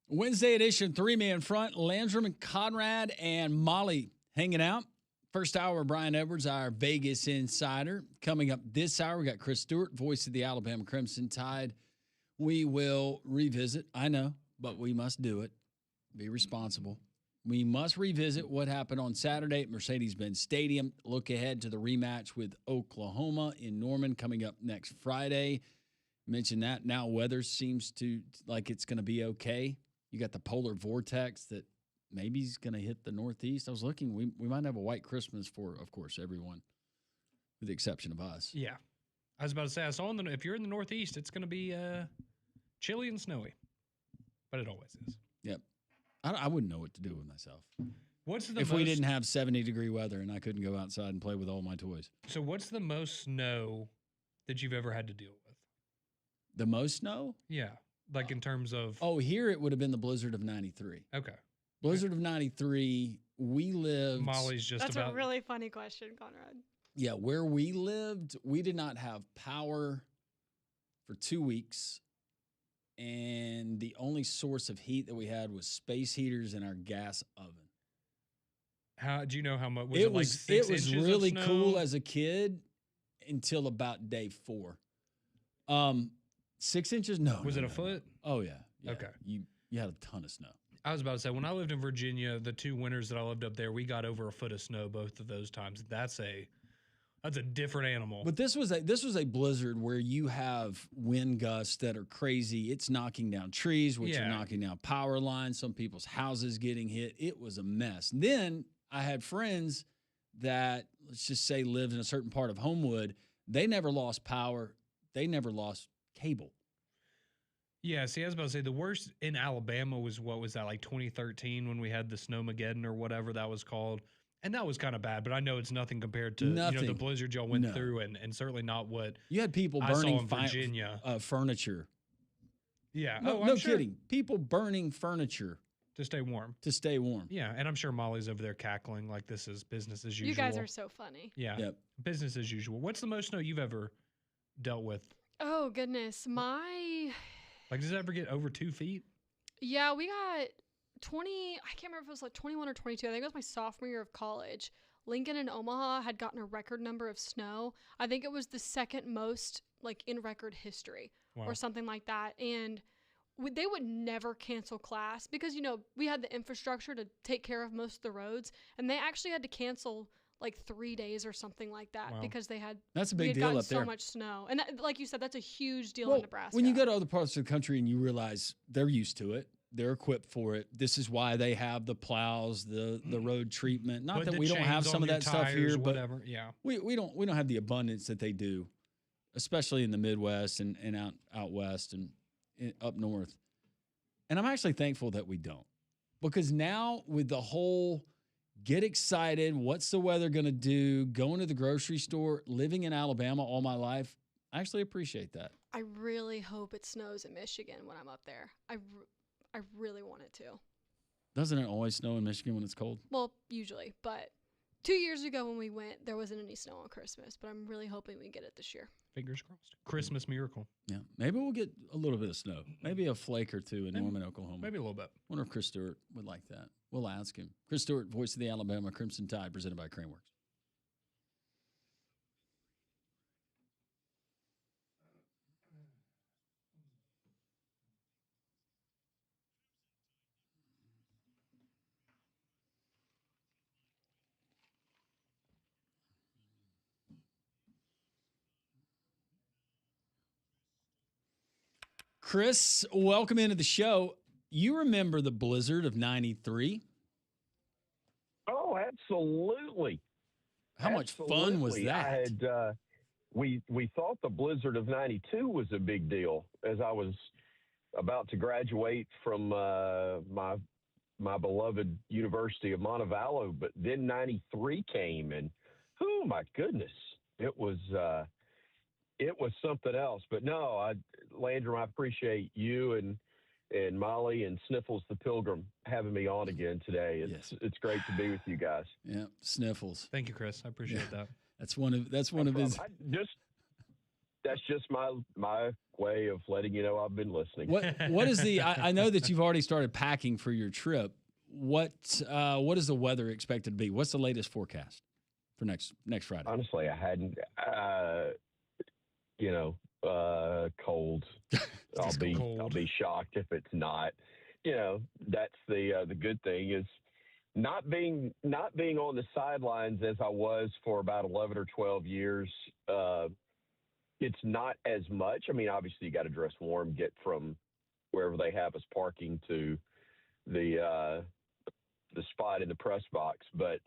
Wednesday edition, three-man front. Landrum and Conrad and Molly hanging out. First hour, Brian Edwards, our Vegas insider. Coming up this hour, we got Chris Stewart, voice of the Alabama Crimson Tide. We will revisit, I know, but we must do it. Be responsible. We must revisit what happened on Saturday at Mercedes-Benz Stadium. Look ahead to the rematch with Oklahoma in Norman coming up next Friday. Mentioned that. Now weather seems to like it's going to be okay. You got the polar vortex that maybe is going to hit the Northeast. I was looking. We might have a white Christmas for, of course, everyone, with the exception of us. Yeah. I was about to say, I saw if you're in the Northeast, it's going to be chilly and snowy. But it always is. Yep. I wouldn't know what to do with myself. If we didn't have 70-degree weather and I couldn't go outside and play with all my toys? So what's the most snow that you've ever had to deal with? The most snow? Yeah. Like in terms of... Oh, here it would have been the blizzard of 93. Okay. Blizzard of 93, we lived... Molly's just That's a really funny question, Conrad. Yeah, where we lived, we did not have power for 2 weeks. And the only source of heat that we had was space heaters in our gas oven. How do you know how much? It was really cool as a kid until about day 4. 6 inches? No. Was it a foot? Oh, yeah. Okay. You had a ton of snow. I was about to say, when I lived in Virginia, the 2 winters that I lived up there, we got over a foot of snow both of those times. That's a different animal. But this was a blizzard where you have wind gusts that are crazy. It's knocking down trees, which are knocking down power lines. Some people's houses getting hit. It was a mess. And then I had friends that, let's just say, lived in a certain part of Homewood. They never lost power. They never lost cable. Yeah, see, I was about to say the worst in Alabama was, what was that, like 2013 when we had the Snowmageddon or whatever that was called. And that was kind of bad, but I know it's nothing compared to the blizzard y'all went through, and certainly not what you had people burning Virginia furniture. Yeah, no kidding. People burning furniture to stay warm. Yeah, and I'm sure Molly's over there cackling like this is business as usual. You guys are so funny. Yeah, yep. Business as usual. What's the most snow you've ever dealt with? Oh goodness, does it ever get over 2 feet? Yeah, we got 20, I can't remember if it was like 21 or 22. I think it was my sophomore year of college. Lincoln and Omaha had gotten a record number of snow. I think it was the second most in record history or something like that. And they would never cancel class because, we had the infrastructure to take care of most of the roads. And they actually had to cancel 3 days or something like that because that's a big deal up there. So much snow. And that, like you said, that's a huge deal in Nebraska. When you go to other parts of the country and you realize they're used to it, they're equipped for it. This is why they have the plows, the road treatment. Not that we don't have some of that stuff here, but whatever. Yeah. We don't have the abundance that they do, especially in the Midwest and out west and up north. And I'm actually thankful that we don't. Because now with the whole get excited, what's the weather going to do, going to the grocery store, living in Alabama all my life, I actually appreciate that. I really hope it snows in Michigan when I'm up there. I really want it to. Doesn't it always snow in Michigan when it's cold? Well, usually. But 2 years ago when we went, there wasn't any snow on Christmas. But I'm really hoping we get it this year. Fingers crossed. Christmas miracle. Yeah. Maybe we'll get a little bit of snow. Maybe a flake or two in Norman, Oklahoma. Maybe a little bit. Wonder if Chris Stewart would like that. We'll ask him. Chris Stewart, voice of the Alabama Crimson Tide, presented by Craneworks. Chris, welcome into the show. You remember the blizzard of 93? Oh, absolutely. How much fun was that? We thought the blizzard of 92 was a big deal as I was about to graduate from my beloved University of Montevallo, but then 93 came and oh my goodness, it was something else. But no, Landrum, I appreciate you and Molly and Sniffles the Pilgrim having me on again today. It's great to be with you guys. Yeah, Sniffles. Thank you, Chris. I appreciate that. That's one of his. That's just my way of letting you know I've been listening. What is the? I know that you've already started packing for your trip. What is the weather expected to be? What's the latest forecast for next Friday? Honestly, I hadn't. Cold. I'll be shocked if it's not. That's the good thing is not being on the sidelines as I was for about 11 or 12 years. It's not as much. I mean, obviously you got to dress warm, get from wherever they have us parking to the spot in the press box, but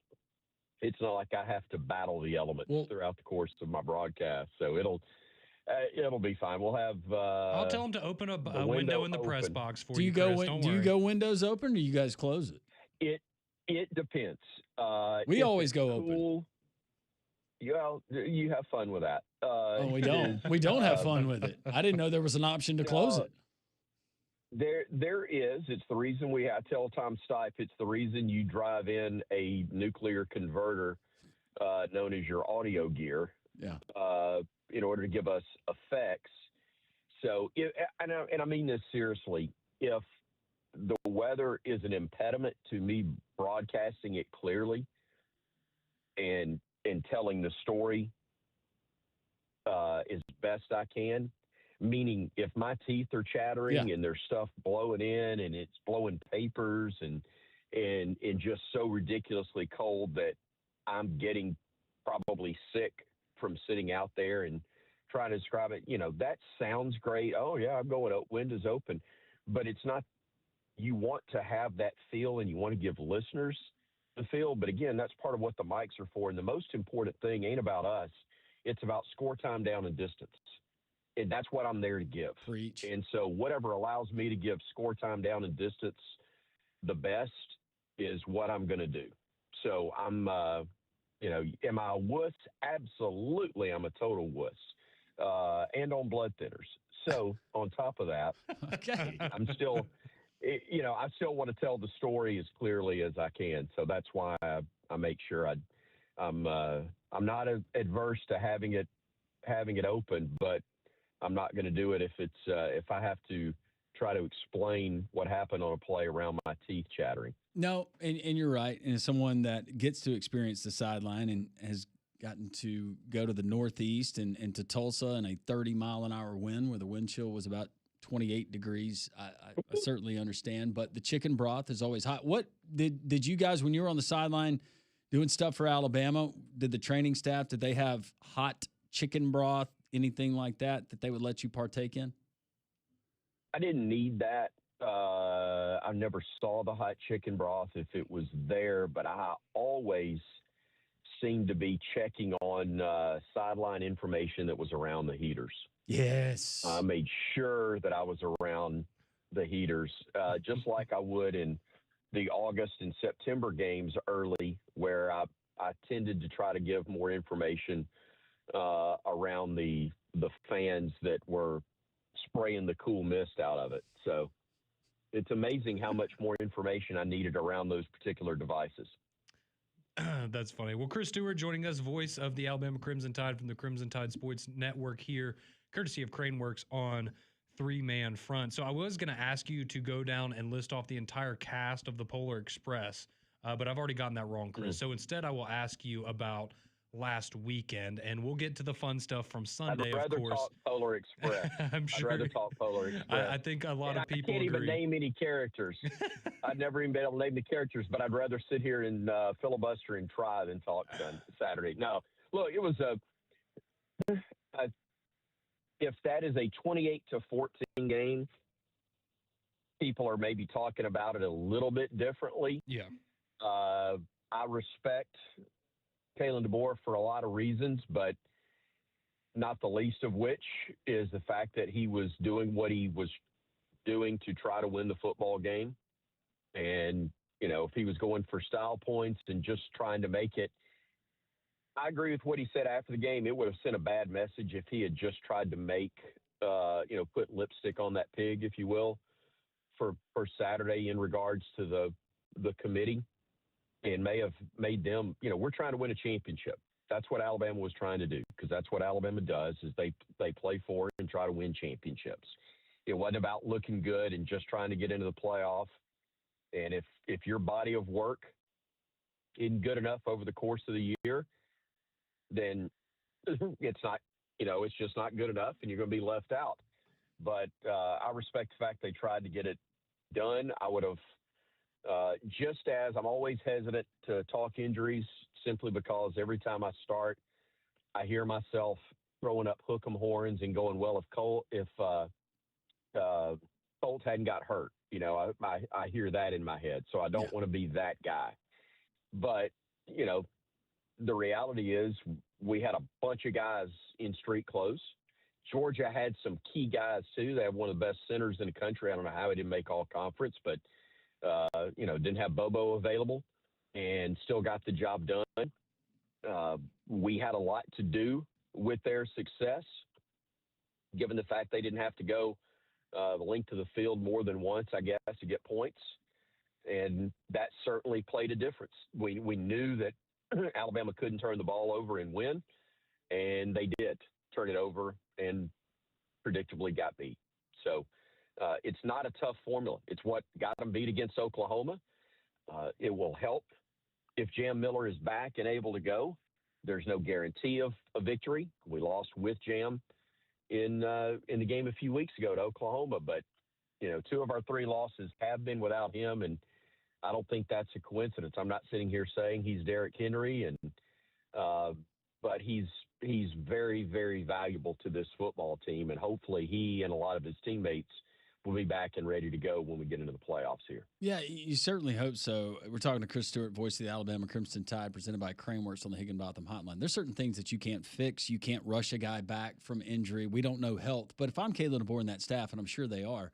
it's not like I have to battle the elements throughout the course of my broadcast. So it'll be fine. We'll have. I'll tell them to open a window in the press box for you, Chris. Don't worry. Do you go windows open, or you guys close it? It depends. We always go open. You have fun with that. We don't. We don't have fun with it. I didn't know there was an option to close it. There is. It's the reason I tell Tom Stipe, it's the reason you drive in a nuclear converter known as your audio gear. Yeah. In order to give us effects. So, and I mean this seriously, if the weather is an impediment to me broadcasting it clearly and telling the story as best I can, meaning if my teeth are chattering and there's stuff blowing in and it's blowing papers and just so ridiculously cold that I'm getting probably sick from sitting out there and trying to describe it, that sounds great. Oh yeah, I'm going windows open, but it's not. You want to have that feel and you want to give listeners the feel. But again, that's part of what the mics are for. And the most important thing ain't about us. It's about score time, down, and distance. And that's what I'm there to give. Preach. And so whatever allows me to give score time, down, and distance the best is what I'm going to do. So I'm, am I a wuss? Absolutely, I'm a total wuss. And on blood thinners. So on top of that, okay, I'm still, I still want to tell the story as clearly as I can. So that's why I make sure I'm not adverse to having it open, but I'm not going to do it if I have to try to explain what happened on a play around my teeth chattering. No, and you're right. And as someone that gets to experience the sideline and has gotten to go to the Northeast and to Tulsa in a 30-mile-an-hour wind where the wind chill was about 28 degrees, I certainly understand. But the chicken broth is always hot. What did you guys, when you were on the sideline doing stuff for Alabama, did the training staff, did they have hot chicken broth, anything like that they would let you partake in? I didn't need that. I never saw the hot chicken broth if it was there, but I always seemed to be checking on sideline information that was around the heaters. Yes. I made sure that I was around the heaters, just like I would in the August and September games early, where I tended to try to give more information around the fans that were spraying the cool mist out of it. So it's amazing how much more information I needed around those particular devices. That's funny. Well, Chris Stewart joining us, voice of the Alabama Crimson Tide from the Crimson Tide Sports Network here, courtesy of Craneworks on Three Man Front. So I was going to ask you to go down and list off the entire cast of the Polar Express, but I've already gotten that wrong, Chris. So instead I will ask you about last weekend, and we'll get to the fun stuff from Sunday, I'd rather of course. talk Polar Express. I'm sure. I'd rather talk Polar Express. I think a lot of people I can't agree. even name any characters. I'd never even been able to name the characters, but I'd rather sit here and filibuster and try than talk on Saturday. No, look, it was if that is a 28-14 game, people are maybe talking about it a little bit differently. Yeah. I respect Kalen DeBoer for a lot of reasons, but not the least of which is the fact that he was doing what he was doing to try to win the football game. And, if he was going for style points and just trying to make it, I agree with what he said after the game. It would have sent a bad message if he had just tried to make, put lipstick on that pig, if you will, for Saturday in regards to the committee. And may have made them, we're trying to win a championship. That's what Alabama was trying to do, because that's what Alabama does, is they play for it and try to win championships. It wasn't about looking good and just trying to get into the playoff. And if your body of work isn't good enough over the course of the year, then it's not, it's just not good enough, and you're going to be left out. But I respect the fact they tried to get it done. I would have, just as I'm always hesitant to talk injuries, simply because every time I start, I hear myself throwing up hook 'em horns and going, well, if Colt hadn't got hurt, I hear that in my head. So I don't want to be that guy. But, the reality is we had a bunch of guys in street clothes. Georgia had some key guys, too. They have one of the best centers in the country. I don't know how he didn't make all conference, but, didn't have Bobo available and still got the job done. We had a lot to do with their success, given the fact they didn't have to go the length of the field more than once, I guess, to get points. And that certainly played a difference. We knew that Alabama couldn't turn the ball over and win, and they did turn it over and predictably got beat. So it's not a tough formula. It's what got them beat against Oklahoma. It will help if Jam Miller is back and able to go. There's no guarantee of a victory. We lost with Jam in the game a few weeks ago to Oklahoma, but 2 of our 3 losses have been without him, and I don't think that's a coincidence. I'm not sitting here saying he's Derrick Henry, but he's very, very valuable to this football team, and hopefully he and a lot of his teammates will be back and ready to go when we get into the playoffs here. Yeah, you certainly hope so. We're talking to Chris Stewart, voice of the Alabama Crimson Tide, presented by Craneworks on the Higginbotham Hotline. There's certain things that you can't fix. You can't rush a guy back from injury. We don't know health. But if I'm Kalen DeBoer and that staff, and I'm sure they are,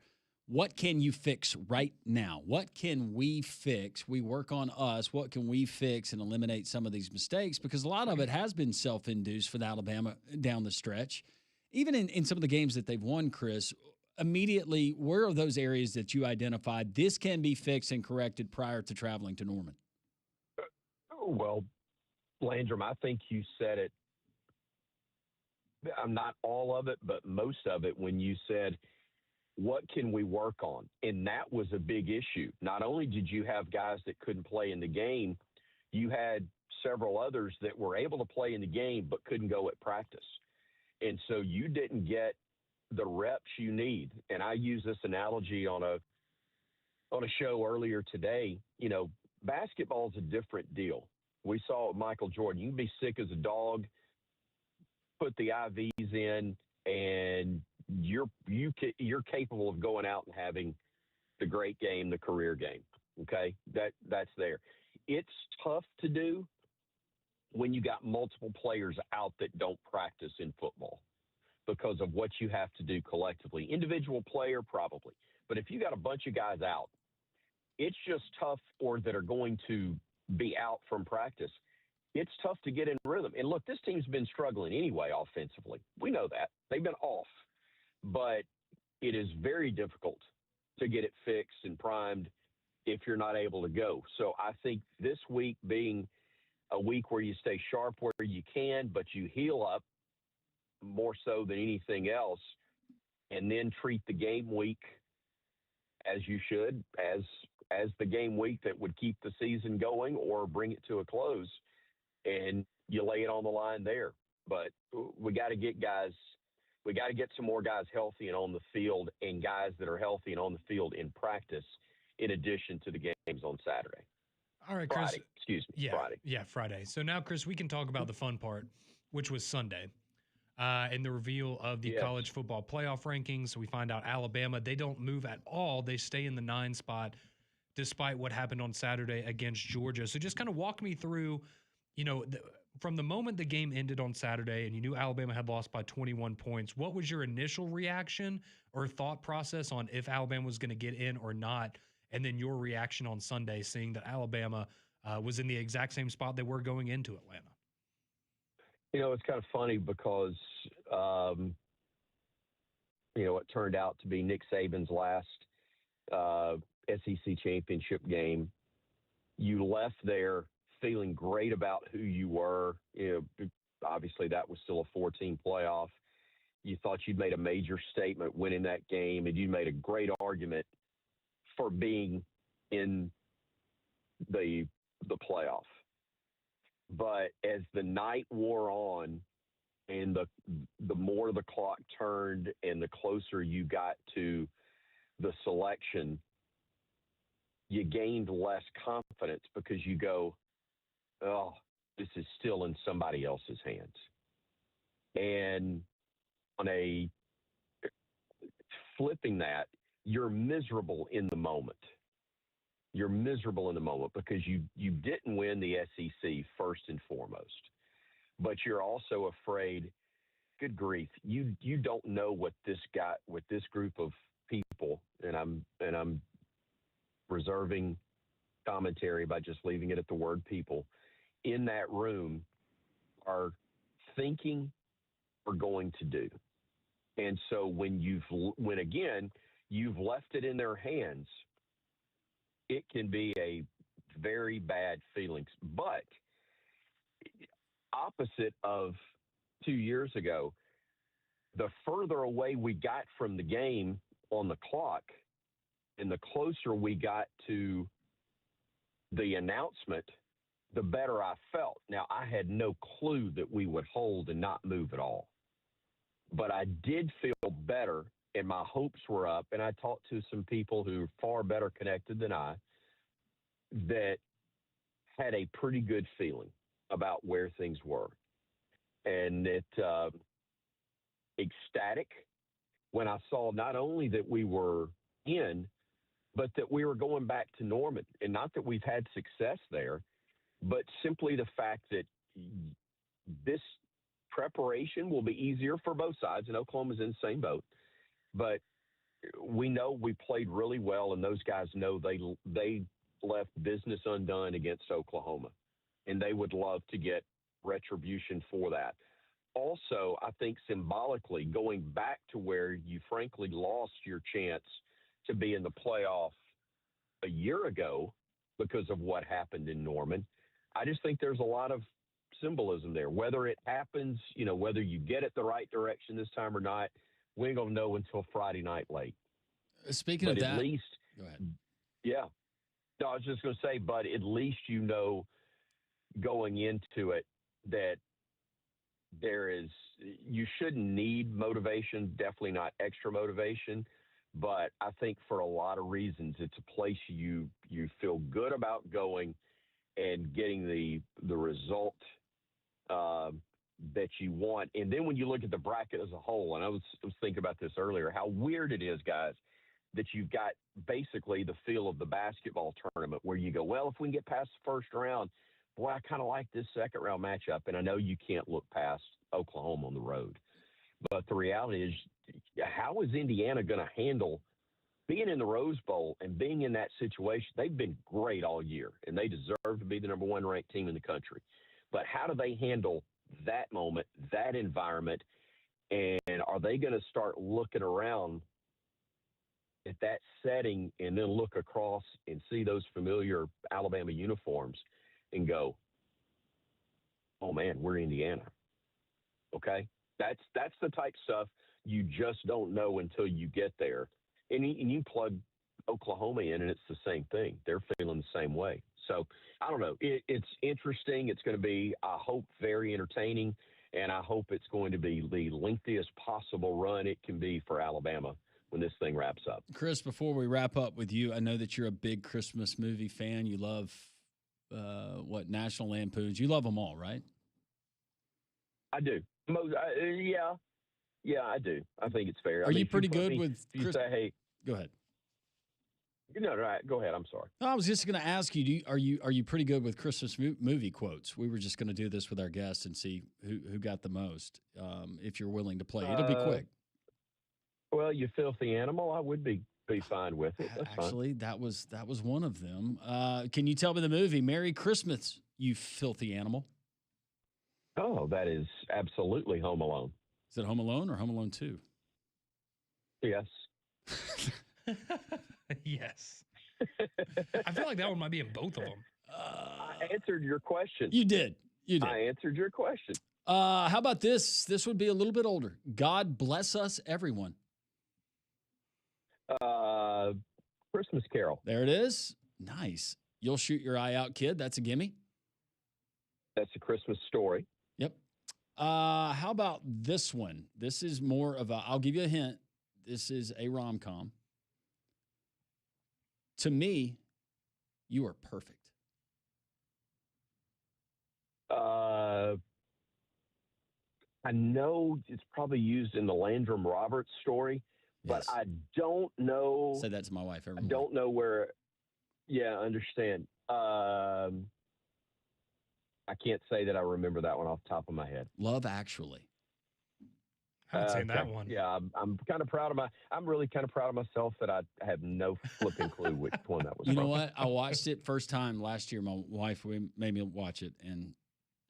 what can you fix right now? What can we fix? We work on us. What can we fix and eliminate some of these mistakes? Because a lot of it has been self-induced for the Alabama down the stretch. Even in some of the games that they've won, Chris, immediately, where are those areas that you identified this can be fixed and corrected prior to traveling to Norman? Well, Landrum, I think you said it. I'm not all of it, but most of it when you said, what can we work on? And that was a big issue. Not only did you have guys that couldn't play in the game, you had several others that were able to play in the game but couldn't go at practice. And so you didn't get the reps you need. And I use this analogy on a show earlier today. Basketball is a different deal. We saw it with Michael Jordan. You can be sick as a dog, put the IVs in, and you're capable of going out and having the great game, the career game. Okay, that's there. It's tough to do when you got multiple players out that don't practice in football because of what you have to do collectively. Individual player, probably, but if you got a bunch of guys out, it's just tough, or that are going to be out from practice. It's tough to get in rhythm. And look, this team's been struggling anyway offensively. We know that. They've been off. But it is very difficult to get it fixed and primed if you're not able to go. So I think this week being a week where you stay sharp where you can, but you heal up more so than anything else, and then treat the game week as you should, as the game week that would keep the season going or bring it to a close, and you lay it on the line there. But we got to get guys. We got to get some more guys healthy and on the field, and guys that are healthy and on the field in practice, in addition to the games on Saturday. All right, Chris. Friday. Yeah, Friday. So now, Chris, we can talk about the fun part, which was Sunday, and the reveal of the college football playoff rankings. We find out Alabama, they don't move at all. They stay in the 9 spot despite what happened on Saturday against Georgia. So just kind of walk me through, from the moment the game ended on Saturday and you knew Alabama had lost by 21 points, what was your initial reaction or thought process on if Alabama was going to get in or not? And then your reaction on Sunday, seeing that Alabama was in the exact same spot they were going into Atlanta. It's kind of funny because, it turned out to be Nick Saban's last SEC championship game. You left there feeling great about who you were. Obviously that was still a 14 playoff. You thought you'd made a major statement winning that game, and you made a great argument for being in the playoff. But as the night wore on and the more the clock turned and the closer you got to the selection, you gained less confidence because you go, oh, this is still in somebody else's hands. And on a flipping that, you're miserable in the moment. You're miserable in the moment because you didn't win the SEC first and foremost. But you're also afraid, good grief, you don't know what this group of people, and I'm reserving commentary by just leaving it at the word people, in that room are thinking or going to do. And so when again, you've left it in their hands, it can be a very bad feeling. But opposite of 2 years ago, the further away we got from the game on the clock and the closer we got to the announcement, the better I felt. Now, I had no clue that we would hold and not move at all. But I did feel better, and my hopes were up. And I talked to some people who are far better connected than I that had a pretty good feeling about where things were. And ecstatic when I saw not only that we were in, but that we were going back to Norman. And not that we've had success there, but simply the fact that this preparation will be easier for both sides, and Oklahoma's in the same boat. But we know we played really well, and those guys know they left business undone against Oklahoma, and they would love to get retribution for that. Also, I think symbolically, going back to where you frankly lost your chance to be in the playoff a year ago because of what happened in Norman, I just think there's a lot of symbolism there. Whether it happens, whether you get it the right direction this time or not, we ain't going to know until Friday night late. Speaking of that, at least, go ahead. Yeah. No, I was just going to say, but at least going into it that you shouldn't need motivation, definitely not extra motivation. But I think for a lot of reasons, it's a place you feel good about going and getting the result that you want. And then when you look at the bracket as a whole, and I was thinking about this earlier, how weird it is, guys, that you've got basically the feel of the basketball tournament where you go, well, if we can get past the first round, boy, I kind of like this second round matchup. And I know you can't look past Oklahoma on the road. But the reality is, how is Indiana going to handle being in the Rose Bowl and being in that situation? They've been great all year, and they deserve to be the number one ranked team in the country. But how do they handle that moment, that environment, and are they going to start looking around at that setting and then look across and see those familiar Alabama uniforms and go, oh, man, we're Indiana? Okay? That's the type of stuff you just don't know until you get there. And you plug Oklahoma in, and it's the same thing. They're feeling the same way. So, I don't know. It's interesting. It's going to be, I hope, very entertaining, and I hope it's going to be the lengthiest possible run it can be for Alabama when this thing wraps up. Chris, before we wrap up with you, I know that you're a big Christmas movie fan. You love, National Lampoons. You love them all, right? I do. Yeah, I do. I think it's fair. Are you pretty good with Chris? You say, hey, go ahead. No, right. Go ahead. I'm sorry. No, I was just going to ask you, are you pretty good with Christmas movie quotes? We were just going to do this with our guests and see who got the most. If you're willing to play, it'll be quick. Well, you filthy animal, I would be fine with it. That's Actually, fine. that was one of them. Can you tell me the movie? Merry Christmas, you filthy animal. Oh, that is absolutely Home Alone. Is it Home Alone or Home Alone 2? Yes. Yes. I feel like that one might be in both of them. I answered your question. You did. You did. I answered your question. How about this? This would be a little bit older. God bless us, everyone. Christmas Carol. There it is. Nice. You'll shoot your eye out, kid. That's a gimme. That's a Christmas Story. Yep. How about this one? This is more of a, I'll give you a hint. This is a rom-com. To me, you are perfect. I know it's probably used in the Landrum Roberts story, but Yes. I don't know. Say that to my wife every I morning. don't know where. Yeah, I understand. I can't say that I remember that one off the top of my head. Love Actually. I haven't seen that one. Yeah, I'm kind of proud of I'm really kind of proud of myself that I have no flipping clue which one that was. You know what? I watched it first time last year. My wife made me watch it, and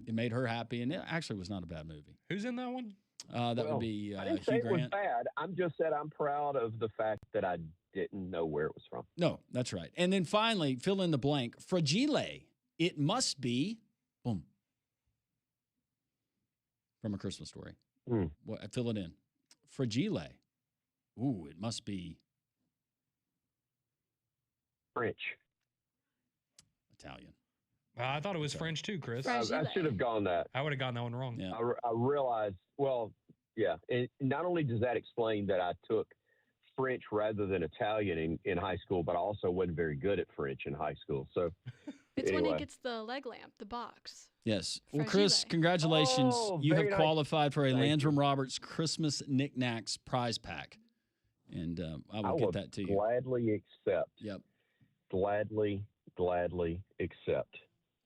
it made her happy. And it actually was not a bad movie. Who's in that one? That would be I didn't say Hugh it was Grant. bad. I'm just said I'm proud of the fact that I didn't know where it was from. No, that's right. And then finally, fill in the blank. Fragile. It must be, boom, from A Christmas Story. What? Fill it in. Fragile. Ooh, it must be French. Italian. I thought it was French too, Chris. I should have gone that. I would have gotten that one wrong. Yeah. I realized, well, yeah. And not only does that explain that I took French rather than Italian in high school, but I also wasn't very good at French in high school. So It's anyway. when he gets the leg lamp, the box. Yes. Well, Fragile. Chris, congratulations. Oh, You have very nice. qualified for a Thank Landrum Roberts Christmas Knickknacks prize pack. And I will get that to you. Gladly accept. Yep. Gladly accept.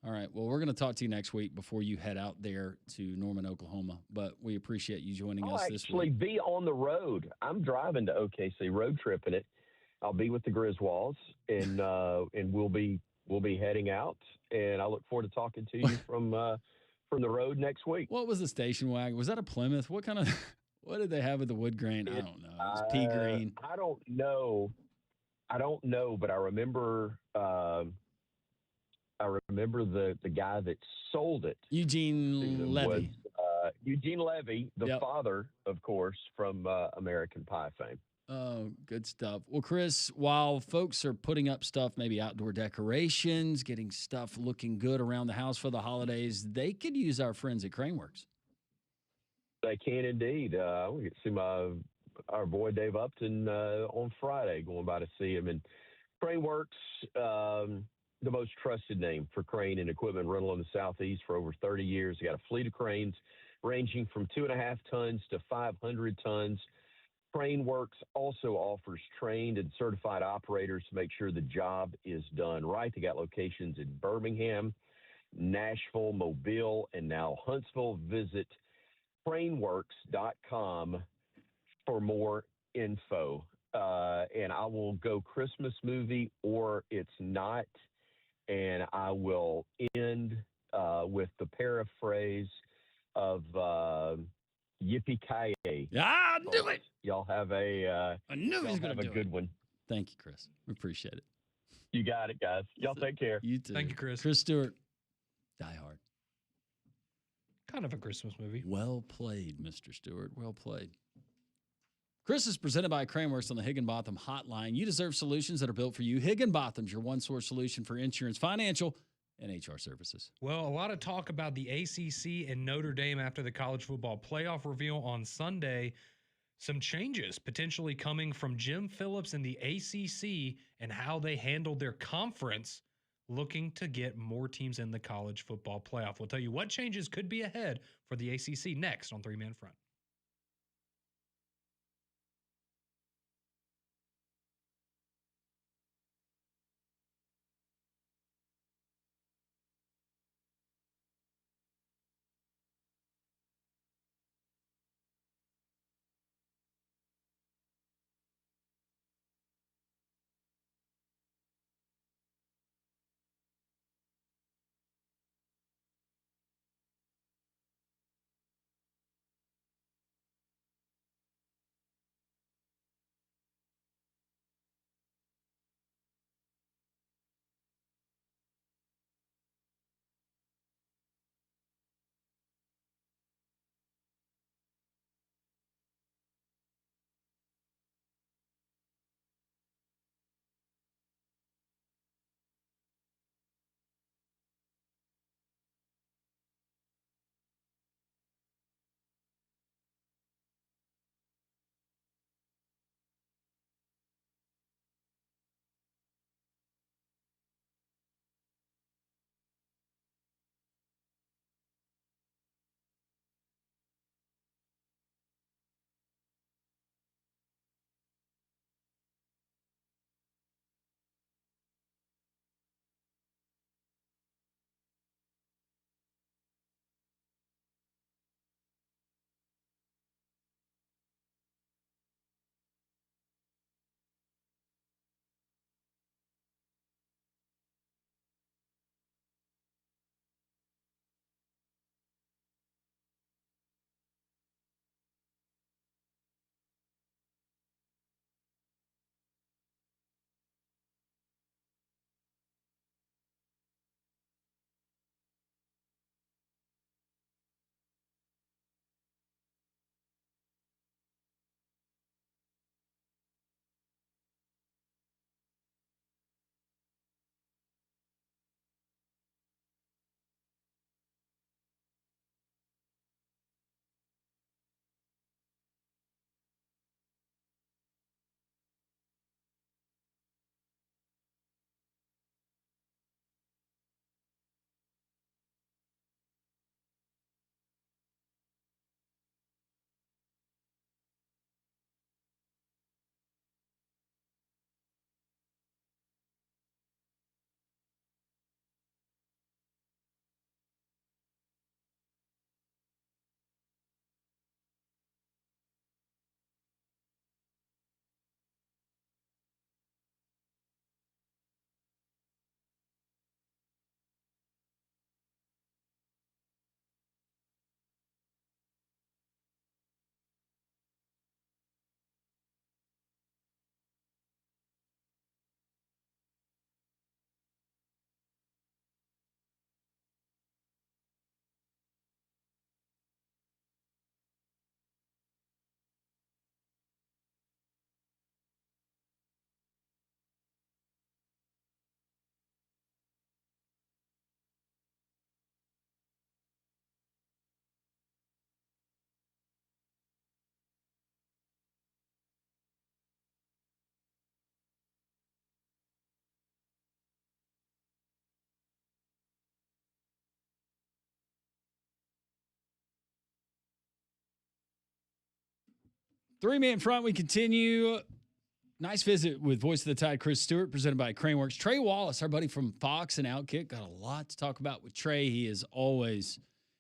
All right. Well, we're going to talk to you next week before you head out there to Norman, Oklahoma. But we appreciate you joining I'll us this actually week. be on the road. I'm driving to OKC, road tripping it. I'll be with the Griswolds, and we'll be heading out. And I look forward to talking to you from the road next week. What was the station wagon? Was that a Plymouth? What kind of what did they have with the wood grain? I don't know. It was pea green. I don't know, but I remember. I remember the guy that sold it. Eugene Levy. Eugene Levy, the father, of course, from American Pie fame. Oh, good stuff. Well, Chris, while folks are putting up stuff, maybe outdoor decorations, getting stuff looking good around the house for the holidays, they could use our friends at Craneworks. They can indeed. We get to see our boy Dave Upton on Friday, going by to see him. And Craneworks, the most trusted name for crane and equipment rental in the Southeast for over 30 years. They got a fleet of cranes ranging from 2.5 tons to 500 tons. Craneworks also offers trained and certified operators to make sure the job is done right. They got locations in Birmingham, Nashville, Mobile, and now Huntsville. Visit craneworks.com for more info. And I will go Christmas movie or it's not. And I will end with the paraphrase of Yippee-ki-yay. I knew it. Y'all have I knew he was going to do a good it. one. Thank you, Chris. We appreciate it. You got it, guys. Y'all take care. You too. Thank you, Chris. Chris Stewart, Die Hard. Kind of a Christmas movie. Well played, Mr. Stewart. Well played. Chris is presented by Craneworks on the Higginbotham Hotline. You deserve solutions that are built for you. Higginbotham's your one-source solution for insurance, financial, and HR services. Well, a lot of talk about the ACC and Notre Dame after the college football playoff reveal on Sunday. Some changes potentially coming from Jim Phillips and the ACC and how they handled their conference, looking to get more teams in the college football playoff. We'll tell you what changes could be ahead for the ACC next on 3 Man Front. Three-man front, we continue. Nice visit with Voice of the Tide, Chris Stewart, presented by Craneworks. Trey Wallace, our buddy from Fox and Outkick, got a lot to talk about with Trey. He is always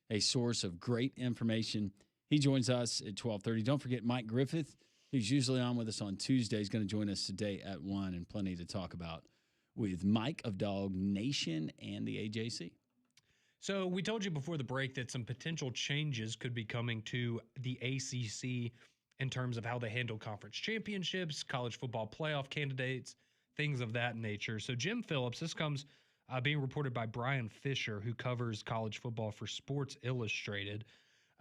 a source of great information. He joins us at 12:30. Don't forget Mike Griffith, who's usually on with us on Tuesday, is going to join us today at 1, and plenty to talk about with Mike of Dog Nation and the AJC. So we told you before the break that some potential changes could be coming to the ACC in terms of how they handle conference championships, college football playoff candidates, things of that nature. So Jim Phillips, this comes being reported by Brian Fisher, who covers college football for Sports Illustrated.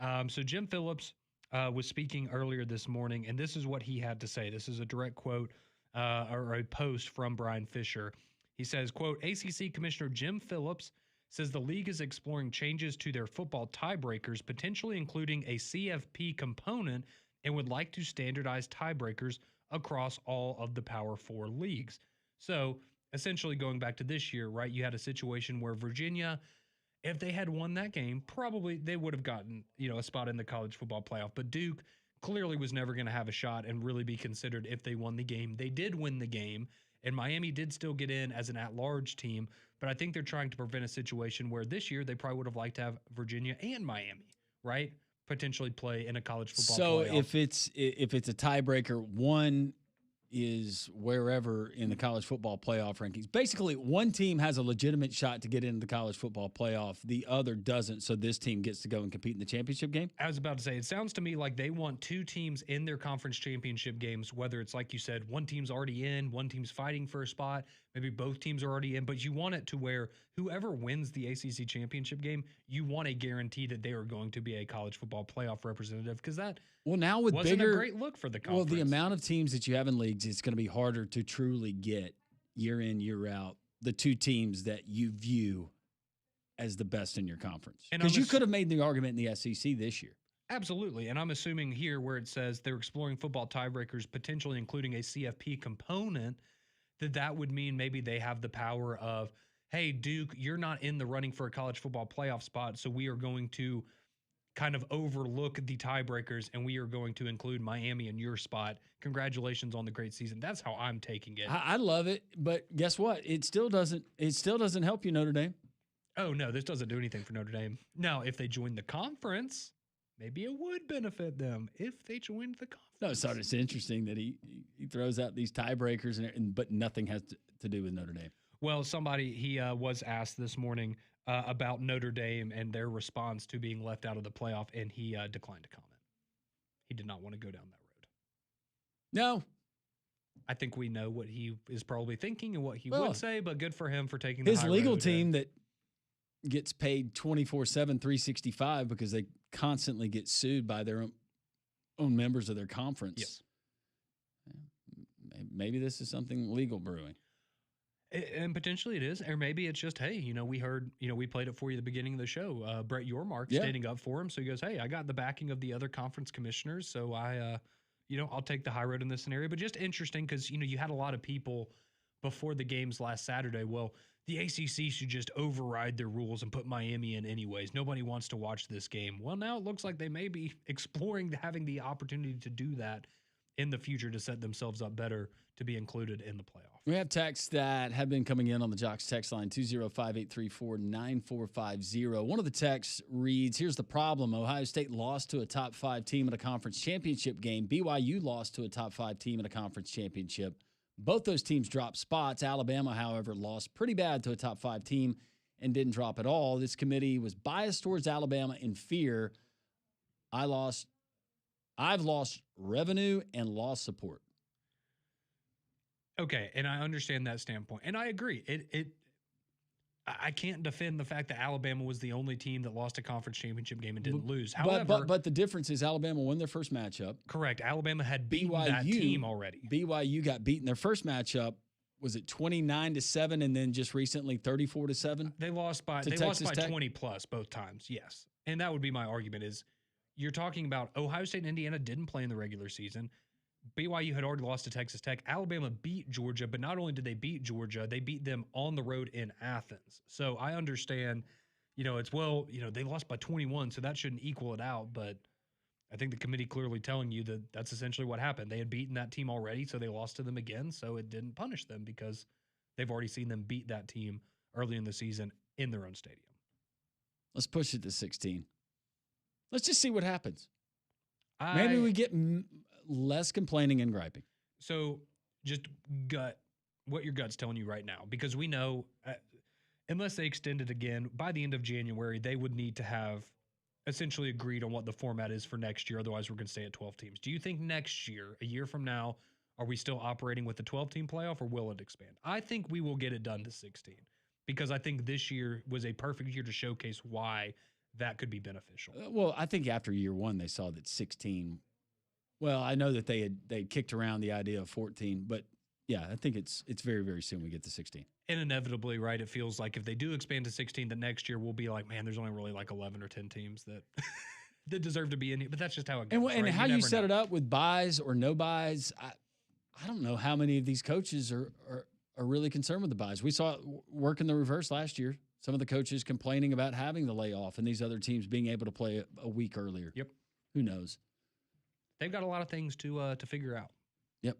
So Jim Phillips was speaking earlier this morning, and this is what he had to say. This is a direct quote or a post from Brian Fisher. He says, quote, ACC Commissioner Jim Phillips says the league is exploring changes to their football tiebreakers, potentially including a CFP component, and would like to standardize tiebreakers across all of the Power 4 leagues. So essentially going back to this year, right, you had a situation where Virginia, if they had won that game, probably they would have gotten, a spot in the college football playoff. But Duke clearly was never going to have a shot and really be considered if they won the game. They did win the game, and Miami did still get in as an at-large team. But I think they're trying to prevent a situation where this year they probably would have liked to have Virginia and Miami, right, potentially play in a college football playoff. So if it's a tiebreaker, one is wherever in the college football playoff rankings. Basically, one team has a legitimate shot to get into the college football playoff. The other doesn't, so this team gets to go and compete in the championship game? I was about to say, it sounds to me like they want two teams in their conference championship games, whether it's like you said, one team's already in, one team's fighting for a spot, maybe both teams are already in, but you want it to where whoever wins the ACC championship game, you want a guarantee that they are going to be a college football playoff representative, because that now with wasn't a great look for the conference. Well, the amount of teams that you have in leagues, it's going to be harder to truly get year in, year out the two teams that you view as the best in your conference. Because you could have made the argument in the SEC this year. Absolutely. And I'm assuming here where it says they're exploring football tiebreakers, potentially including a CFP component, that would mean maybe they have the power of, hey, Duke, you're not in the running for a college football playoff spot, so we are going to kind of overlook the tiebreakers, and we are going to include Miami in your spot. Congratulations on the great season. That's how I'm taking it. I love it, but guess what? It still doesn't help you, Notre Dame. Oh, no, this doesn't do anything for Notre Dame. Now, if they join the conference, maybe it would benefit them if they joined the conference. No, so it's interesting that he throws out these tiebreakers, but nothing has to do with Notre Dame. Well, he was asked this morning about Notre Dame and their response to being left out of the playoff, and he declined to comment. He did not want to go down that road. No. I think we know what he is probably thinking and what he would say, but good for him for taking the his high legal road team that gets paid 24/7, 365 because they constantly get sued by their own members of their conference. Yes. Maybe this is something legal brewing. And potentially it is, or maybe it's just, hey, we heard, we played it for you at the beginning of the show. Brett Yormark standing up for him. So he goes, hey, I got the backing of the other conference commissioners. So I'll take the high road in this scenario. But just interesting because, you had a lot of people before the games last Saturday. Well, the ACC should just override their rules and put Miami in anyways. Nobody wants to watch this game. Well, now it looks like they may be exploring having the opportunity to do that in the future to set themselves up better to be included in the playoff. We have texts that have been coming in on the Jocks text line, 205-834-9450. One of the texts reads, here's the problem. Ohio State lost to a top 5 team in a conference championship game. BYU lost to a top 5 team in a conference championship. Both those teams dropped spots. Alabama, however, lost pretty bad to a top 5 team and didn't drop at all. This committee was biased towards Alabama in fear. I've lost revenue and lost support. Okay, and I understand that standpoint, and I agree. I can't defend the fact that Alabama was the only team that lost a conference championship game and didn't lose. However, but the difference is Alabama won their first matchup. Correct. Alabama had beaten that team already. BYU got beaten their first matchup. Was it 29-7, and then just recently 34-7? They lost by 20 plus both times. Yes, and that would be my argument. Is you're talking about Ohio State and Indiana didn't play in the regular season. BYU had already lost to Texas Tech. Alabama beat Georgia, but not only did they beat Georgia, they beat them on the road in Athens. So I understand, they lost by 21, so that shouldn't equal it out. But I think the committee clearly telling you that that's essentially what happened. They had beaten that team already, so they lost to them again. So it didn't punish them because they've already seen them beat that team early in the season in their own stadium. Let's push it to 16. Let's just see what happens. Maybe we get less complaining and griping. So just what your gut's telling you right now, because we know unless they extend it again, by the end of January, they would need to have essentially agreed on what the format is for next year. Otherwise, we're going to stay at 12 teams. Do you think next year, a year from now, are we still operating with the 12-team playoff, or will it expand? I think we will get it done to 16 because I think this year was a perfect year to showcase why that could be beneficial. Well, I think after year one, they saw that 16. Well, I know that they had kicked around the idea of 14, but yeah, I think it's very, very soon we get to 16. And inevitably, right, it feels like if they do expand to 16, the next year we'll be like, man, there's only really like 11 or 10 teams that that deserve to be in it. But that's just how it goes. And right? how you set it up with buys or no buys, I don't know how many of these coaches are really concerned with the buys. We saw it work in the reverse last year. Some of the coaches complaining about having the layoff and these other teams being able to play a week earlier. Yep. Who knows? They've got a lot of things to figure out. Yep.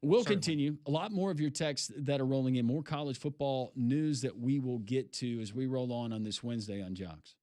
We'll continue. A lot more of your texts that are rolling in. More college football news that we will get to as we roll on this Wednesday on Jocks.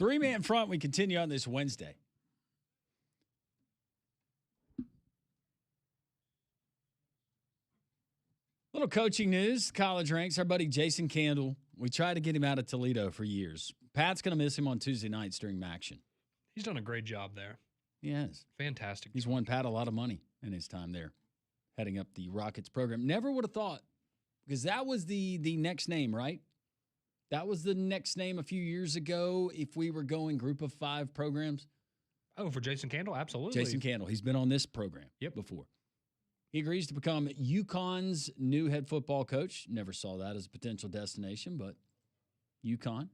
Three-man front, we continue on this Wednesday. Little coaching news, college ranks. Our buddy Jason Candle, we tried to get him out of Toledo for years. Pat's going to miss him on Tuesday nights during action. He's done a great job there. He has. Fantastic. He's won Pat a lot of money in his time there, heading up the Rockets program. Never would have thought, because that was the next name, right? That was the next name a few years ago if we were going group of 5 programs. Oh, for Jason Candle? Absolutely. Jason Candle. He's been on this program before. He agrees to become UConn's new head football coach. Never saw that as a potential destination, but UConn.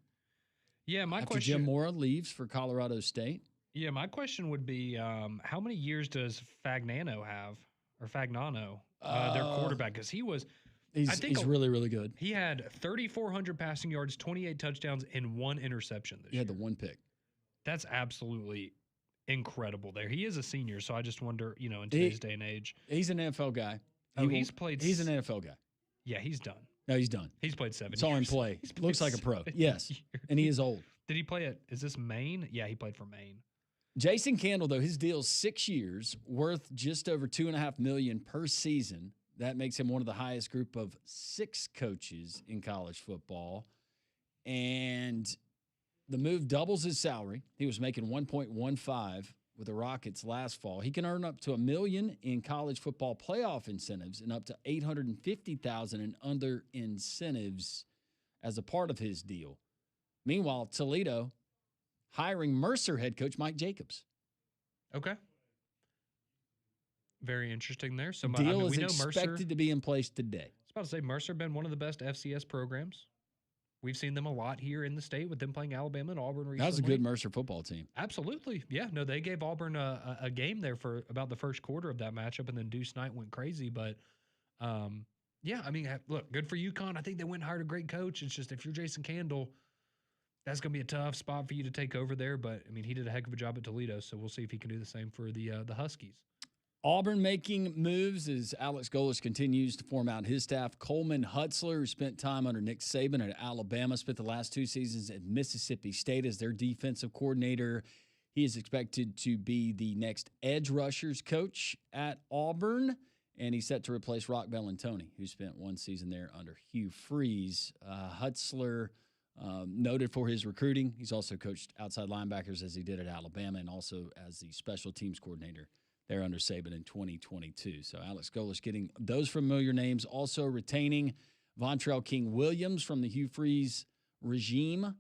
Yeah, my After question. Jim Mora leaves for Colorado State. Yeah, my question would be, how many years does Fagnano have, or Fagnano, their quarterback? Because he's really, really good. He had 3,400 passing yards, 28 touchdowns, and 1 interception this year. He had the 1 pick. That's absolutely incredible there. He is a senior, so I just wonder, in today's day and age. He's an NFL guy. He's an NFL guy. Yeah, he's done. No, he's done. He's played 7 years. Saw him play. Looks like a pro. Yes. And he is old. Did he play is this Maine? Yeah, he played for Maine. Jason Candle, though, his deal's 6 years, worth just over $2.5 million per season. That makes him one of the highest group of 6 coaches in college football. And the move doubles his salary. He was making $1.15 with the Rockets last fall. He can earn up to $1 million in college football playoff incentives and up to $850,000 in other incentives as a part of his deal. Meanwhile, Toledo hiring Mercer head coach Mike Jacobs. Okay. Very interesting there. So deal is we know expected Mercer, to be in place today. I was about to say Mercer been one of the best FCS programs. We've seen them a lot here in the state with them playing Alabama and Auburn recently. That was a good Mercer football team. Absolutely. Yeah, no, they gave Auburn a game there for about the first quarter of that matchup, and then Deuce Knight went crazy. But, yeah, I mean, look, good for UConn. I think they went and hired a great coach. It's just if you're Jason Candle, that's going to be a tough spot for you to take over there. But, I mean, he did a heck of a job at Toledo, so we'll see if he can do the same for the Huskies. Auburn making moves as Alex Golesh continues to form out his staff. Coleman Hutzler, who spent time under Nick Saban at Alabama, spent the last 2 seasons at Mississippi State as their defensive coordinator. He is expected to be the next edge rushers coach at Auburn, and he's set to replace Rock Bellantoni, who spent 1 season there under Hugh Freeze. Hutzler, noted for his recruiting. He's also coached outside linebackers as he did at Alabama and also as the special teams coordinator there under Saban in 2022. So Alex Golesh getting those familiar names, also retaining Vontrell King-Williams from the Hugh Freeze regime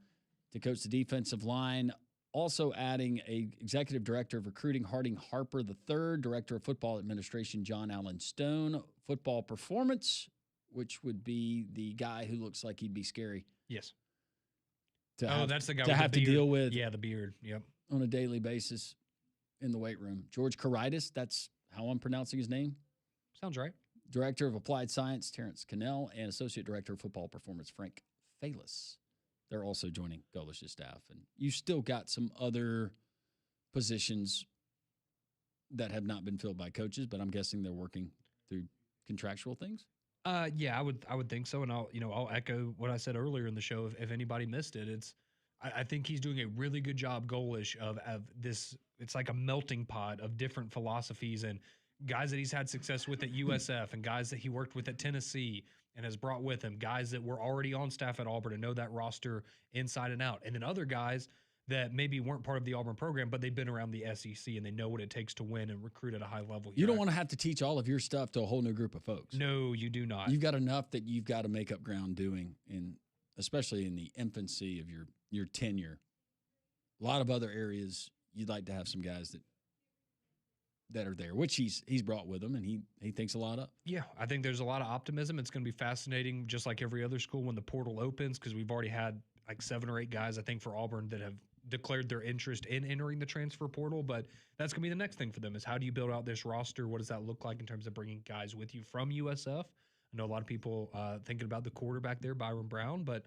to coach the defensive line, also adding a executive director of recruiting, Harding Harper III, director of football administration, John Allen Stone, football performance, which would be the guy who looks like he'd be scary. Yes. That's the guy to with have the beard. to deal with. Yeah, the beard. Yep. On a daily basis in the weight room. George Karitis, that's how I'm pronouncing his name. Sounds right. Director of Applied Science, Terrence Cannell, and Associate Director of Football Performance, Frank Falis. They're also joining Golesh's staff. And you still got some other positions that have not been filled by coaches, but I'm guessing they're working through contractual things. Yeah, I would think so. And I'll echo what I said earlier in the show. If anybody missed it, I think he's doing a really good job, Golesh, of this. It's like a melting pot of different philosophies and guys that he's had success with at USF and guys that he worked with at Tennessee and has brought with him, guys that were already on staff at Auburn and know that roster inside and out. And then other guys that maybe weren't part of the Auburn program, but they've been around the SEC and they know what it takes to win and recruit at a high level. You don't want to have to teach all of your stuff to a whole new group of folks. No, you do not. You've got enough that you've got to make up ground doing, especially in the infancy of your tenure. A lot of other areas you'd like to have some guys that are there, which he's brought with him, and he thinks a lot of. Yeah, I think there's a lot of optimism. It's going to be fascinating, just like every other school when the portal opens, because we've already had like 7 or 8 guys, I think, for Auburn that have declared their interest in entering the transfer portal. But that's going to be the next thing for them is how do you build out this roster? What does that look like in terms of bringing guys with you from USF? I know a lot of people thinking about the quarterback there, Byron Brown, but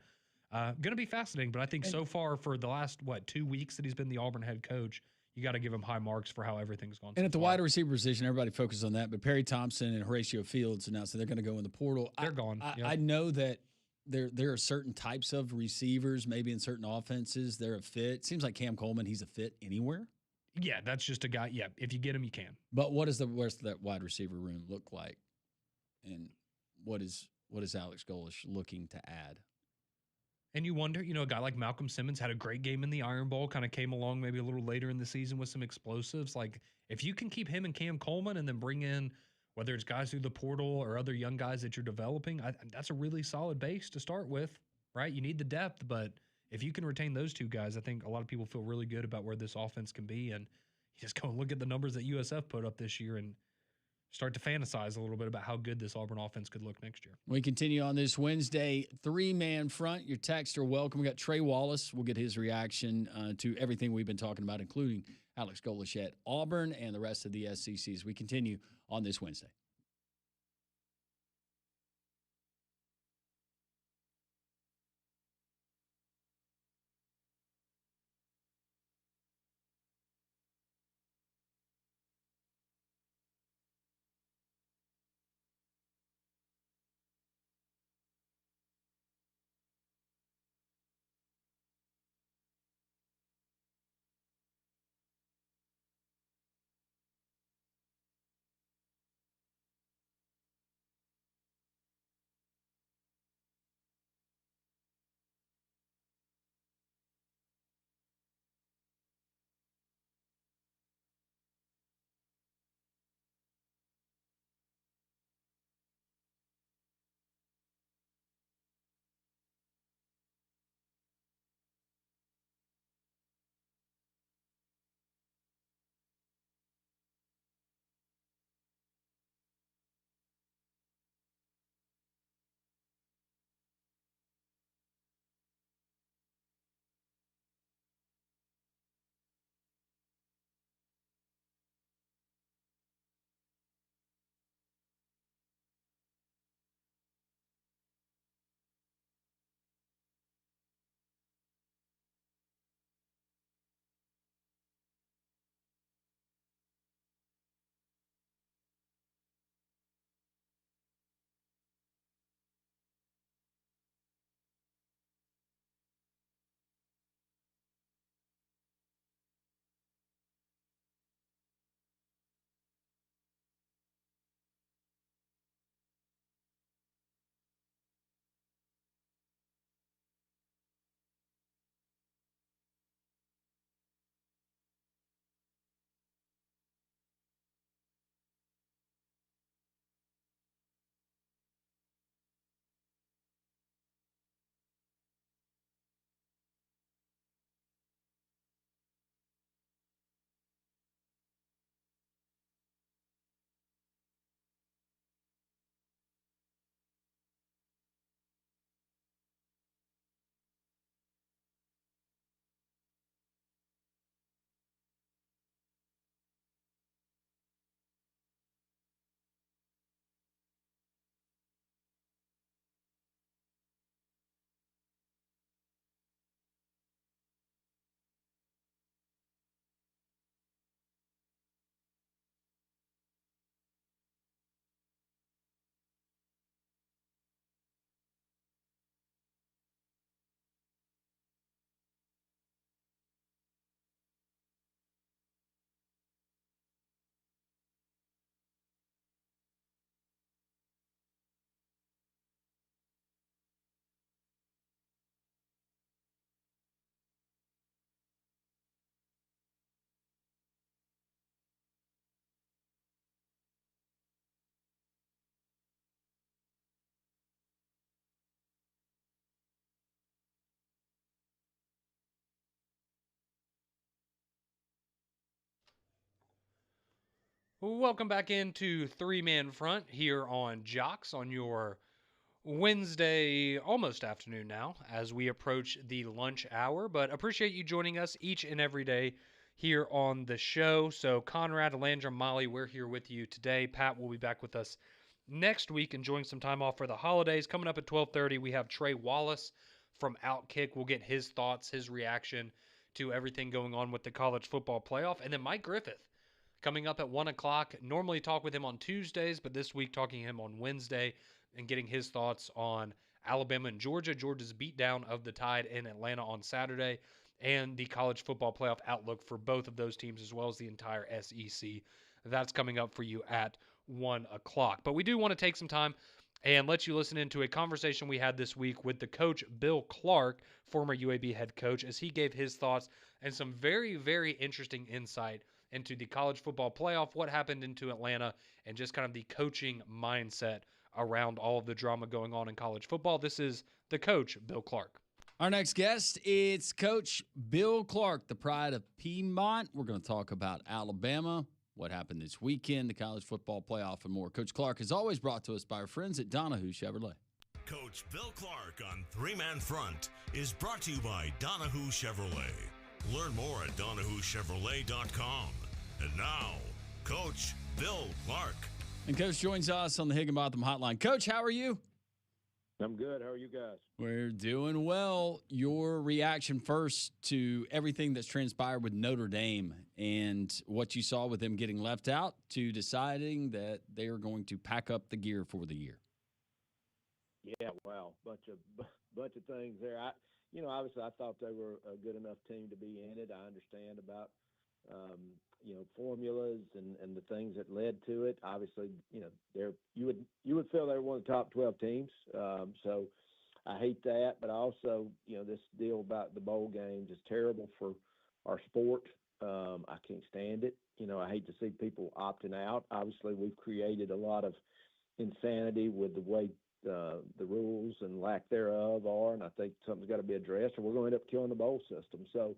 going to be fascinating. But I think so far for the last, 2 weeks that he's been the Auburn head coach, you got to give him high marks for how everything's gone. And at the wide receiver position, everybody focuses on that. But Perry Thompson and Horatio Fields announced that they're going to go in the portal. They're gone. I know that there are certain types of receivers, maybe in certain offenses, they're a fit. Seems like Cam Coleman, he's a fit anywhere. Yeah, that's just a guy. Yeah, if you get him, you can. But what does the rest of that wide receiver room look like? And what is Alex Golesh looking to add? And you wonder, a guy like Malcolm Simmons had a great game in the Iron Bowl, kind of came along maybe a little later in the season with some explosives. Like, if you can keep him and Cam Coleman and then bring in, whether it's guys through the portal or other young guys that you're developing, that's a really solid base to start with, right? You need the depth, but if you can retain those two guys, I think a lot of people feel really good about where this offense can be. And you just go and look at the numbers that USF put up this year and start to fantasize a little bit about how good this Auburn offense could look next year. We continue on this Wednesday, 3-man front. Your texts are welcome. We got Trey Wallace. We'll get his reaction to everything we've been talking about, including Alex Golesh at Auburn and the rest of the SEC as we continue on this Wednesday. Welcome back into 3-Man Front here on Jocks on your Wednesday, almost afternoon now, as we approach the lunch hour. But appreciate you joining us each and every day here on the show. So Conrad, Landrum, Molly, we're here with you today. Pat will be back with us next week, enjoying some time off for the holidays. Coming up at 12:30, we have Trey Wallace from Outkick. We'll get his thoughts, his reaction to everything going on with the college football playoff. And then Mike Griffith coming up at 1 o'clock. Normally talk with him on Tuesdays, but this week talking to him on Wednesday and getting his thoughts on Alabama and Georgia, Georgia's beatdown of the Tide in Atlanta on Saturday, and the college football playoff outlook for both of those teams, as well as the entire SEC. That's coming up for you at 1 o'clock. But we do want to take some time and let you listen into a conversation we had this week with the coach, Bill Clark, former UAB head coach, as he gave his thoughts and some very, very interesting insight into the college football playoff, what happened into Atlanta, and just kind of the coaching mindset around all of the drama going on in college football. This is the coach, Bill Clark. Our next guest, it's Coach Bill Clark, the pride of Piedmont. We're going to talk about Alabama, what happened this weekend, the college football playoff, and more. Coach Clark is always brought to us by our friends at Donahue Chevrolet. Coach Bill Clark on Three Man Front is brought to you by Donahue Chevrolet. Learn more at DonahueChevrolet.com. And now, Coach Bill Clark. And Coach joins us on the Higginbotham Hotline. Coach, how are you? I'm good. How are you guys? We're doing well. Your reaction first to everything that's transpired with Notre Dame and what you saw with them getting left out to deciding that they are going to pack up the gear for the year. Yeah, wow, bunch of things there. Obviously, I thought they were a good enough team to be in it. I understand about formulas and the things that led to it. Obviously, you would feel they were one of the top 12 teams. So I hate that, but also, this deal about the bowl games is terrible for our sport. I can't stand it. I hate to see people opting out. Obviously, we've created a lot of insanity with the way the rules and lack thereof are, and I think something's got to be addressed, or we're going to end up killing the bowl system. So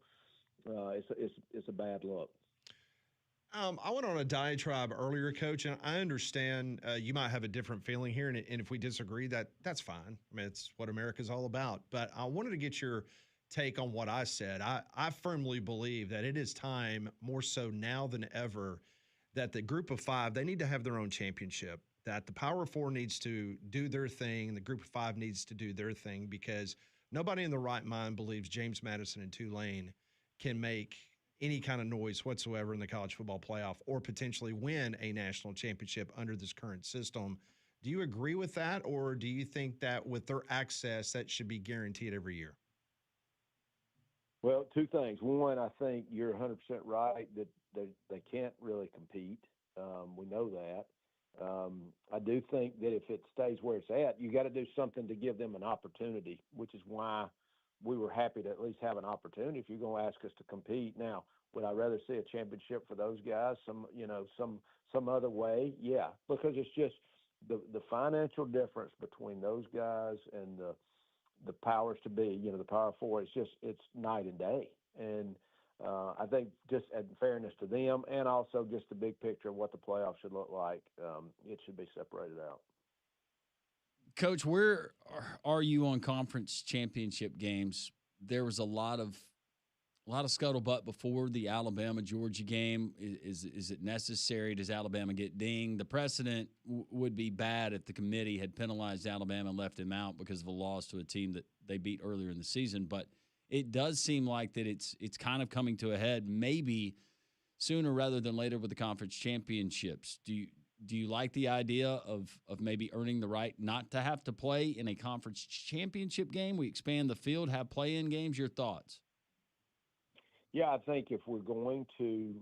it's a bad look. I went on a diatribe earlier, Coach, and I understand you might have a different feeling here, and if we disagree, that's fine. I mean, it's what America's all about. But I wanted to get your take on what I said. I firmly believe that it is time, more so now than ever, that the Group of Five, they need to have their own championship, that the Power Four needs to do their thing, and the Group of Five needs to do their thing, because nobody in the right mind believes James Madison and Tulane can make any kind of noise whatsoever in the college football playoff or potentially win a national championship under this current system. Do you agree with that, or do you think that with their access, that should be guaranteed every year? Well, two things. One, I think you're 100% right that they can't really compete. We know that. I do think that if it stays where it's at, you got to do something to give them an opportunity, which is why we were happy to at least have an opportunity. If you're going to ask us to compete now, would I rather see a championship for those guys some other way? Yeah, because it's just the financial difference between those guys and the powers to be, the Power Four. It's night and day. And I think just in fairness to them, and also just the big picture of what the playoffs should look like, it should be separated out. Coach, where are you on conference championship games? There was a lot of scuttlebutt before the Alabama-Georgia game. Is it necessary? Does Alabama get dinged? The precedent would be bad if the committee had penalized Alabama and left him out because of a loss to a team that they beat earlier in the season. But it does seem like that it's kind of coming to a head, maybe sooner rather than later with the conference championships. Do you like the idea of maybe earning the right not to have to play in a conference championship game? We expand the field, have play-in games. Your thoughts? Yeah, I think if we're going to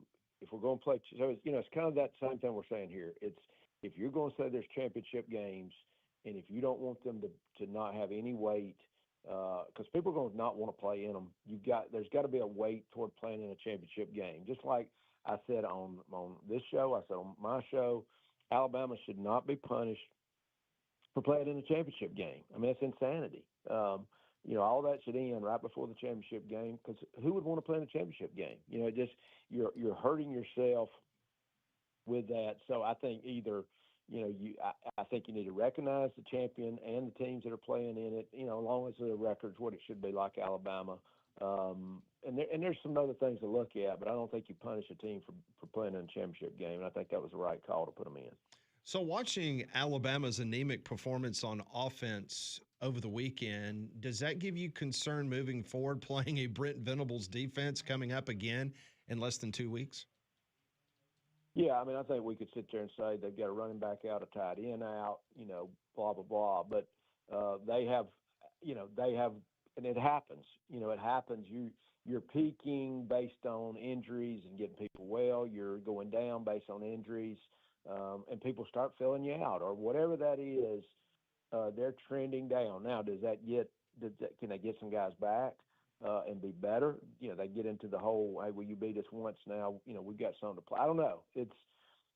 play, so it's kind of that same thing we're saying here. It's if you're going to say there's championship games, and if you don't want them to not have any weight, because people are going to not want to play in them, there's got to be a weight toward playing in a championship game. Just like I said on this show, I said on my show, Alabama should not be punished for playing in a championship game. I mean, it's insanity. All that should end right before the championship game, because who would want to play in a championship game? You're hurting yourself with that. So I think either, I think you need to recognize the champion and the teams that are playing in it, as long as the record's what it should be, like Alabama. And there's some other things to look at, but I don't think you punish a team for playing in a championship game, and I think that was the right call to put them in. So watching Alabama's anemic performance on offense over the weekend, does that give you concern moving forward, playing a Brent Venables defense coming up again in less than 2 weeks? Yeah, I mean, I think we could sit there and say they've got a running back out, a tight end out, blah, blah, blah. But They have, and it happens. It happens. You're peaking based on injuries and getting people well. You're going down based on injuries, and people start filling you out or whatever that is. They're trending down. Now, can they get some guys back and be better? They get into the whole, hey, will you beat us once now? We've got something to play. I don't know.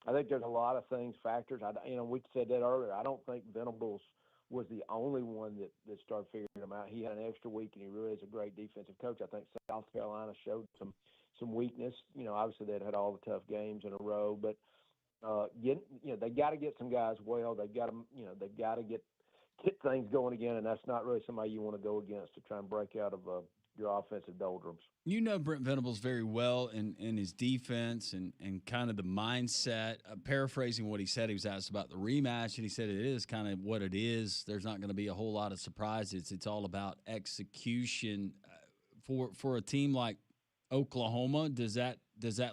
I think there's a lot of factors. We said that earlier. I don't think Venables was the only one that started figuring them out. He had an extra week, and he really is a great defensive coach. I think South Carolina showed some weakness. Obviously they'd had all the tough games in a row, but they got to get some guys well. They've got to get things going again, and that's not really somebody you want to go against to try and break out of your offensive doldrums. Brent Venables very well in his defense and kind of the mindset. Paraphrasing what he said, he was asked about the rematch, and he said it is kind of what it is. There's not going to be a whole lot of surprises. It's all about execution. For a team like Oklahoma, does that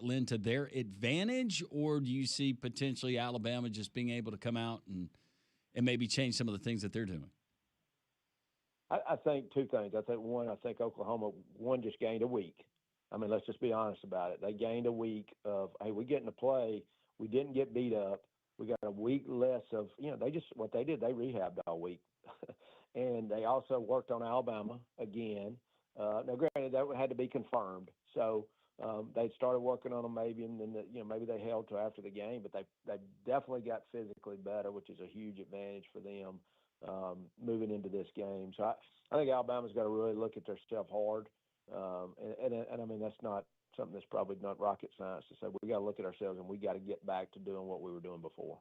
lend to their advantage, or do you see potentially Alabama just being able to come out and maybe change some of the things that they're doing? I think two things. I think Oklahoma, just gained a week. I mean, let's just be honest about it. They gained a week of, hey, we get into play. We didn't get beat up. We got a week less of, what they did, they rehabbed all week. And they also worked on Alabama again. Now, granted, that had to be confirmed. So they started working on them maybe, and then maybe they held till after the game, but they definitely got physically better, which is a huge advantage for them moving into this game. So I think Alabama's got to really look at themselves hard, and I mean that's not something that's probably not rocket science to say. We got to look at ourselves, and we got to get back to doing what we were doing before.